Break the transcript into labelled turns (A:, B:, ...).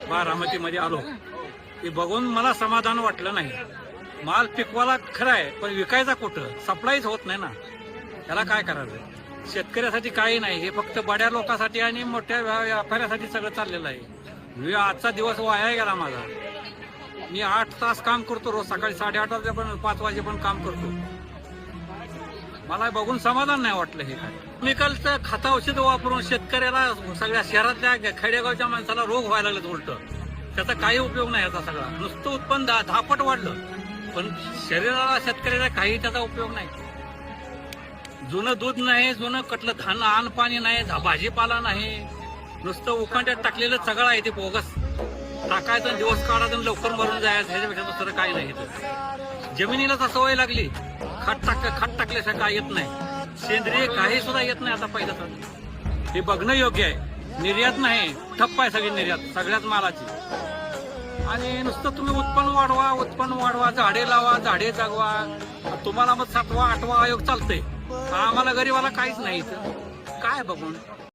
A: बारामतीमध्ये आलो ते बघून मला समाधान वाटलं नाही. माल पिकवायला खरं आहे, पण विकायचा कुठं? सप्लायच होत नाही ना. त्याला काय करायचं? शेतकऱ्यासाठी काही नाही, हे फक्त बड्या लोकांसाठी आणि मोठ्या व्यापाऱ्यासाठी सगळं चाललेलं आहे. आजचा दिवस वाया गेला माझा. मी 8 तास काम करतो रोज, सकाळी 8:30 वाजेपर्यंत 5 वाजेपर्यंत काम करतो. मला बघून समाधान नाही वाटलं. हे काय केमिकलचं खत औषध वापरून शेतकऱ्याला, सगळ्या शहरातल्या खेडेगावच्या माणसाला रोग व्हायला लागलेत उलट. त्याचा काही उपयोग नाही याचा. सगळा नुसतं उत्पन्न 10 वाढलं, पण शरीराला शेतकऱ्याला काही त्याचा उपयोग नाही. जुनं दूध नाही, जुनं कटलं धान, अन्न पाणी नाही, भाजीपाला नाही, नुसतं उकांड्यात टाकलेलं सगळं आहे ते बोगस. टाकायचं, दिवस काढायचं, लवकर मरून जायचं, ह्याच्यापेक्षा दुसरं काही नाही. जमिनीला तर सवय लागली, खत टाकल्याशिवाय काय येत नाही. सेंद्रिय काही सुद्धा येत नाही आता पहिलं. हे बघणं योग्य आहे. निर्यात नाही, ठप्प आहे सगळी निर्यात सगळ्याच मालाची. आणि नुसतं तुम्ही उत्पन्न वाढवा, झाडे लावा, झाडे जगवा. तुम्हाला मग 7वा 8वा आयोग चालतंय, आम्हाला गरीबाला काहीच नाही. काय बघून